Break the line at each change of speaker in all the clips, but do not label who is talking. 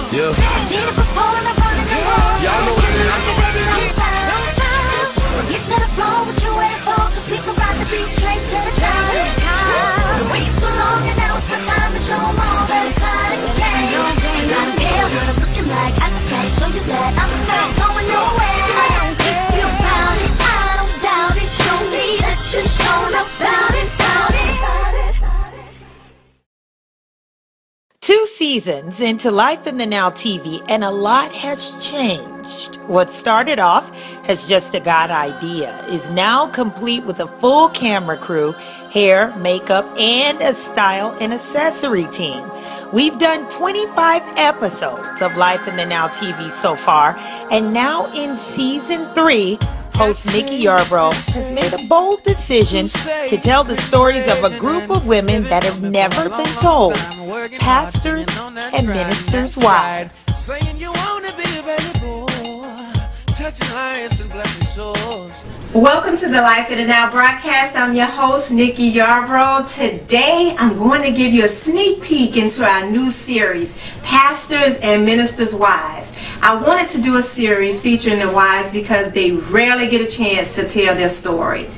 Yeah. Y'all know what it is. Get to the floor, what you waiting for? Cause we can ride the beat straight to the top. Been waiting so long and now it's my time to show them all that it's not in the game. You gotta care what I'm looking like. I just gotta show you that I'm just not going nowhere. I don't feel about it, I don't doubt it. Show me that you're showing about it, about it.
2 seasons into Life in the Now TV, and a lot has changed. What started off as just a God idea is now complete with a full camera crew, hair, makeup, and a style and accessory team. We've done 25 episodes of Life in the Now TV so far, and now in season 3, host Nicky Yarborough has made a bold decision to tell the stories of a group of women that have never been told, pastors and ministers' wives.
Welcome to the Life in the Now broadcast. I'm your host, Nicky Yarborough. Today, I'm going to give you a sneak peek into our new series, Pastors and Ministers' Wives. I wanted to do a series featuring the wives because they rarely get a chance to tell their story.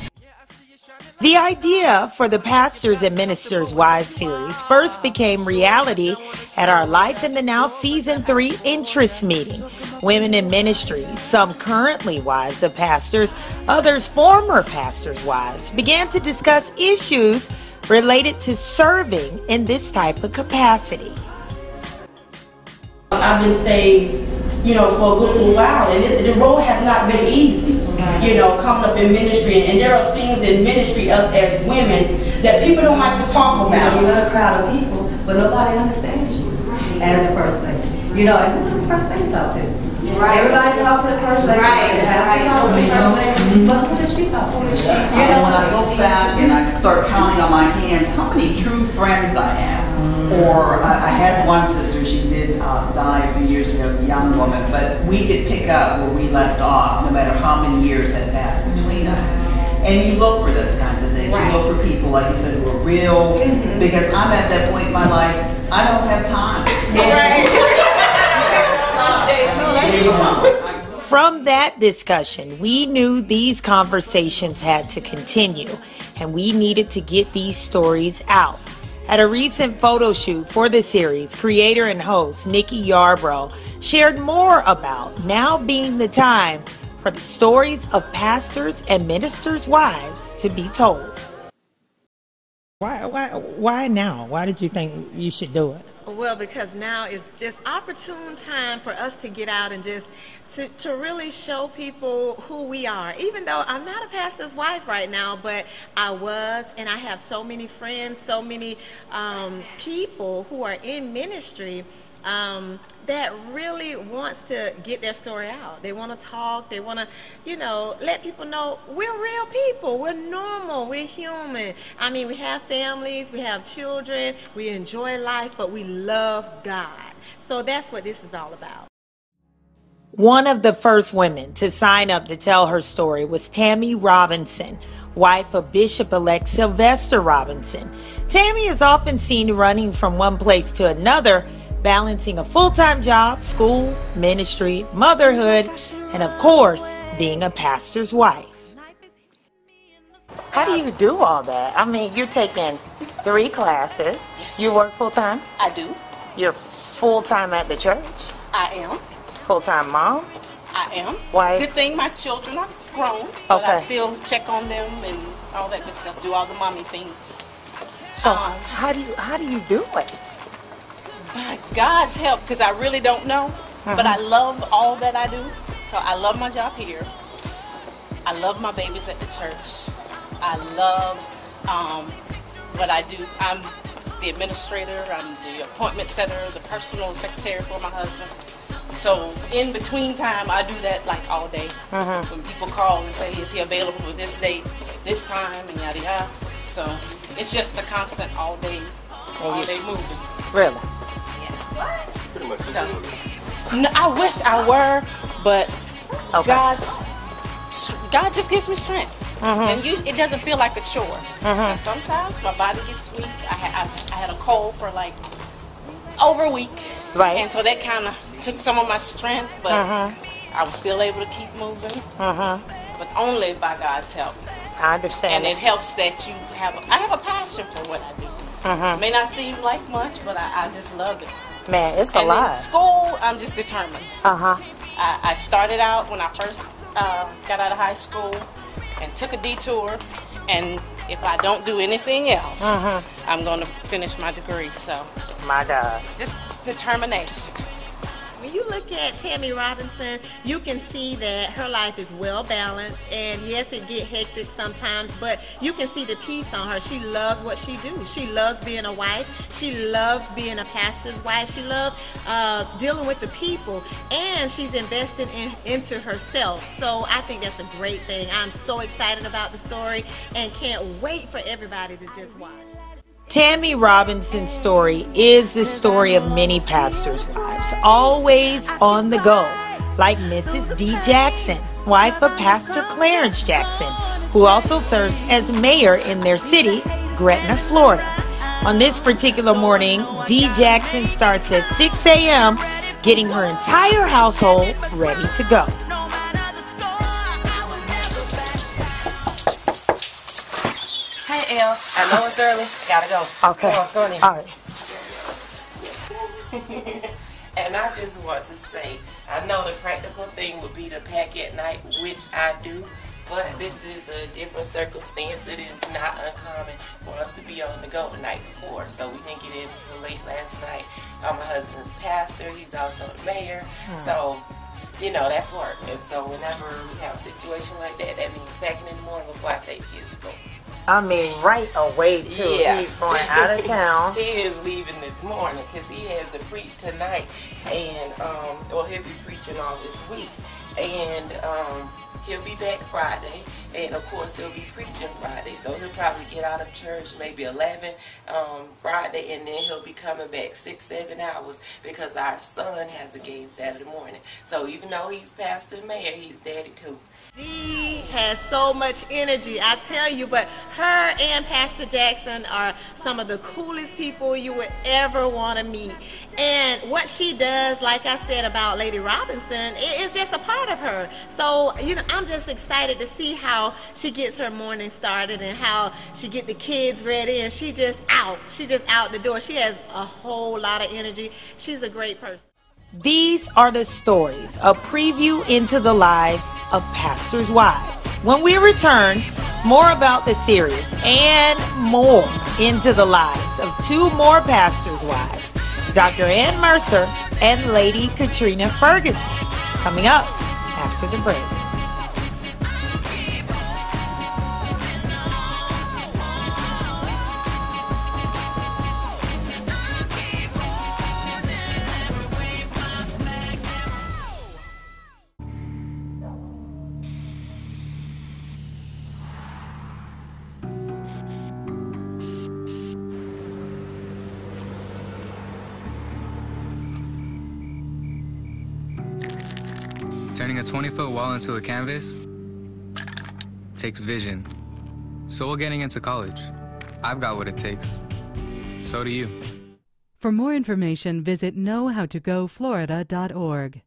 The idea for the Pastors and Ministers' Wives series first became reality at our Life in the Now Season 3 interest meeting. Women in ministry, some currently wives of pastors, others former pastors' wives, began to discuss issues related to serving in this type of capacity.
I've been saved, for a good little while, and the road has not been easy, coming up in ministry. And there are things in ministry, us as women, that people don't like to talk about.
You got a crowd of people, but nobody understands you as the first thing. And who's the first thing you talk to? Right. Everybody talks to the person. Right. The pastor talks to the person. But who does she talk to?
When I look back and I start counting on my hands how many true friends I have. Or I had one sister, she did die a few years ago, a young woman, but we could pick up where we left off no matter how many years had passed between us. And you look for those kinds of things. Right. You look for people, like you said, who are real, because I'm at that point in my life, I don't have time.
From that discussion, we knew these conversations had to continue, and we needed to get these stories out. At a recent photo shoot for the series, creator and host Nicky Yarborough shared more about now being the time for the stories of pastors and ministers' wives to be told. Why now? Why did you think you should do it?
Well, because now is just opportune time for us to get out and just to really show people who we are. Even though I'm not a pastor's wife right now, but I was, and I have so many friends, so many people who are in ministry that really wants to get their story out. They want to talk, they want to, let people know we're real people, we're normal, we're human. I mean, we have families, we have children, we enjoy life, but we love God. So that's what this is all about.
One of the first women to sign up to tell her story was Taimir Robinson, wife of Bishop-elect Sylvester Robinson. Tammy is often seen running from one place to another, balancing a full-time job, school, ministry, motherhood, and of course, being a pastor's wife. How do you do all that? I mean, you're taking 3 classes.
Yes.
You work full-time?
I do.
You're full-time at the church?
I am.
Full-time mom?
I am.
Why?
Good thing my children are grown, but I still check on them and all that good stuff, do all the mommy things.
So how do you do it?
By God's help, because I really don't know, but I love all that I do. So I love my job here. I love my babies at the church. I love what I do. I'm the administrator, I'm the appointment setter, the personal secretary for my husband. So in between time, I do that like all day. When people call and say, is he available for this date, this time, and yada yada. So it's just a constant all day moving.
Really?
Yeah. So, no, I wish I were, but God just gives me strength. And it doesn't feel like a chore. And sometimes my body gets weak. I had a cold for like over a week.
Right.
And so that kind of took some of my strength, but I was still able to keep moving. But only by God's help.
I understand.
And it helps that I have a passion for what I do. It may not seem like much, but I just love it.
Man, it's a
and
lot.
In school, I'm just determined. I started out when I first got out of high school and took a detour. And if I don't do anything else, I'm going to finish my degree. So,
my God.
Just determination.
When you look at Taimir Robinson, you can see that her life is well balanced, and yes, it get hectic sometimes, but you can see the peace on her. She loves what she do. She loves being a wife. She loves being a pastor's wife. She loves dealing with the people, and she's investing into herself. So I think that's a great thing. I'm so excited about the story and can't wait for everybody to just watch.
Taimir Robinson's story is the story of many pastors' wives, always on the go, like Mrs. D. Jackson, wife of Pastor Clarence Jackson, who also serves as mayor in their city, Gretna, Florida. On this particular morning, D. Jackson starts at 6 a.m., getting her entire household ready to go.
Hey, Elle. I know it's early. Gotta go.
Okay.
Go on in.
All right.
And I just want to say, I know the practical thing would be to pack at night, which I do, but this is a different circumstance. It is not uncommon for us to be on the go the night before, so we didn't get in until late last night. My husband's pastor. He's also the mayor, so you know, that's work. And so whenever we have a situation like that, that means packing in the morning before I take kids to school.
I mean, right away, too.
Yeah.
He's going out of town.
He is leaving this morning because he has to preach tonight. And, well, he'll be preaching all this week. And he'll be back Friday. And, of course, he'll be preaching Friday. So he'll probably get out of church maybe 11 Friday. And then he'll be coming back 6-7 hours because our son has a game Saturday morning. So even though he's pastor and mayor, he's daddy, too.
She has so much energy, I tell you, but her and Pastor Jackson are some of the coolest people you would ever want to meet. And what she does, like I said about Lady Robinson, it's just a part of her. So, you know, I'm just excited to see how she gets her morning started and how she get the kids ready, and she's just out the door. She has a whole lot of energy. She's a great person.
These are the stories, a preview into the lives of pastors' wives. When we return, more about the series and more into the lives of two more pastors' wives, Dr. Ann Mercer and Lady Katrina Ferguson, coming up after the break.
Turning a 20-foot wall into a canvas takes vision. So will getting into college. I've got what it takes. So do you.
For more information, visit knowhowtogoflorida.org.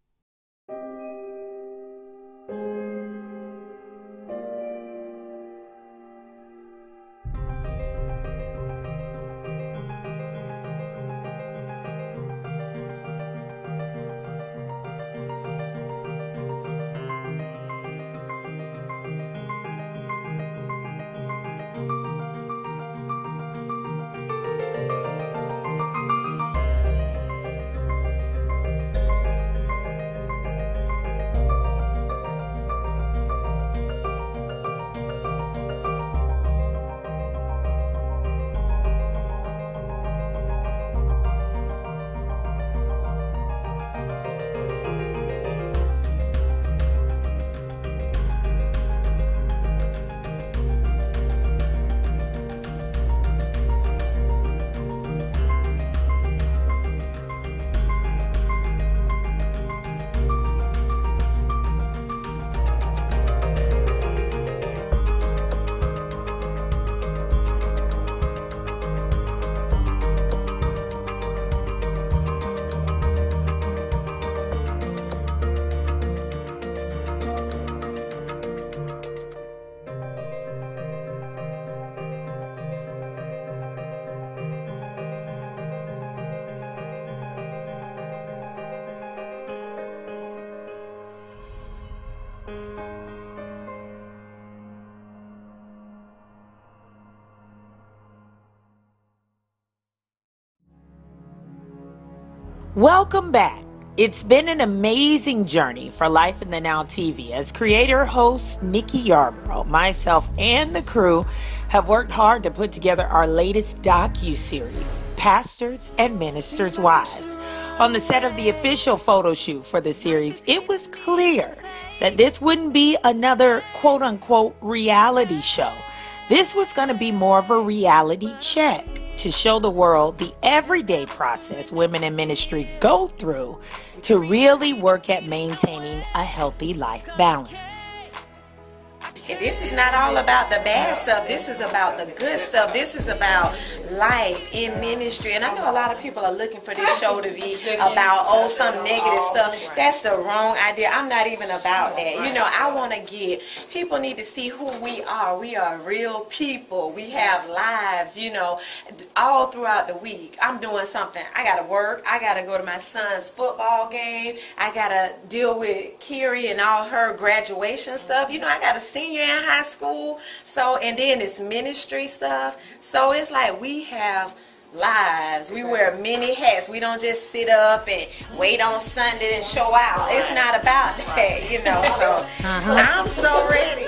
Welcome back. It's been an amazing journey for Life in the Now TV as creator-host Nicky Yarborough, myself, and the crew have worked hard to put together our latest docu-series, Pastors and Ministers' Wives. On the set of the official photo shoot for the series, it was clear that this wouldn't be another quote-unquote reality show. This was going to be more of a reality check to show the world the everyday process women in ministry go through to really work at maintaining a healthy life balance.
And this is not all about the bad stuff. This is about the good stuff. This is about life in ministry. And I know a lot of people are looking for this show to be about, oh, some negative stuff. That's the wrong idea. I'm not even about that. You know, I want to get, people need to see who we are. We are real people. We have lives, you know, all throughout the week. I'm doing something. I got to work. I got to go to my son's football game. I got to deal with Kiri and all her graduation stuff. You know, I got to see in high school, so, and then it's ministry stuff. So it's like we have lives. We wear many hats. We don't just sit up and wait on Sunday and show out. It's not about that, you know. So I'm so ready.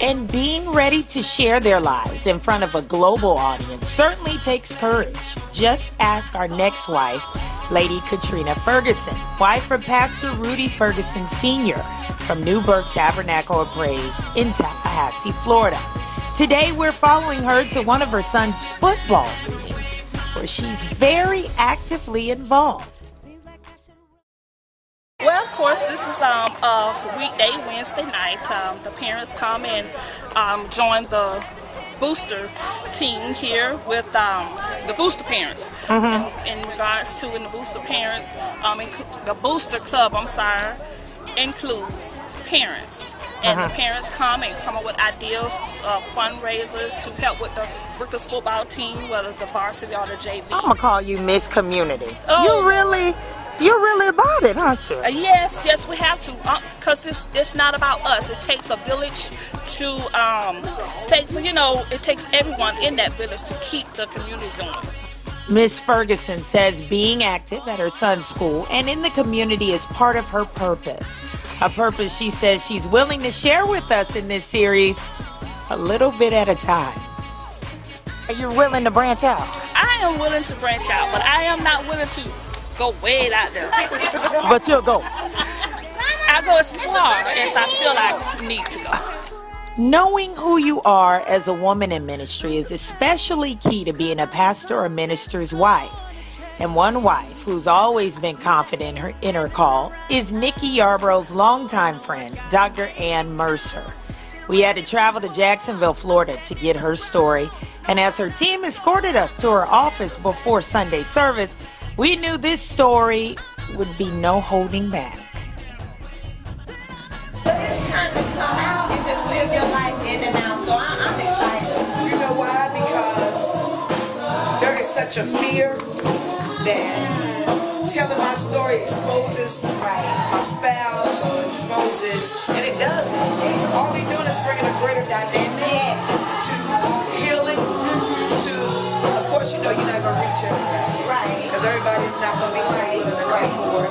And being ready to share their lives in front of a global audience certainly takes courage. Just ask our next wife, Lady Katrina Ferguson, wife of Pastor Rudy Ferguson Sr. from New Birth Tabernacle of Praise in Tallahassee, Florida. Today we're following her to one of her son's football meetings where she's very actively involved.
Well, of course, this is a weekday, Wednesday night. The parents come and join the booster team here with the booster parents. In regards to in the booster parents, the booster club, includes parents. And the parents come up with ideas, fundraisers to help with the Workers football team, whether it's the varsity or the JV.
I'm going to call you Miss Community. You're really about it, aren't you?
Yes, we have to, because it's not about us. It takes a village to, it takes everyone in that village to keep the community going.
Miss Ferguson says being active at her son's school and in the community is part of her purpose. A purpose she says she's willing to share with us in this series a little bit at a time. You're willing to branch out?
I am willing to branch out, but I am not willing to go way out there.
But you'll go.
I go as far as I feel I need to go.
Knowing who you are as a woman in ministry is especially key to being a pastor or minister's wife. And one wife who's always been confident in her call is Nicky Yarborough's longtime friend, Dr. Ann Mercer. We had to travel to Jacksonville, Florida to get her story. And as her team escorted us to her office before Sunday service, we knew this story would be no holding back.
But it's time to come out and just live your life in and out. So I'm excited.
You know why? Because there is such a fear that telling my story exposes my spouse or exposes, and it doesn't. All they're doing is bringing a greater dynamic to healing, to, of course, you're not going to reach everybody. Right. Because everybody's not going to be so willing to come forward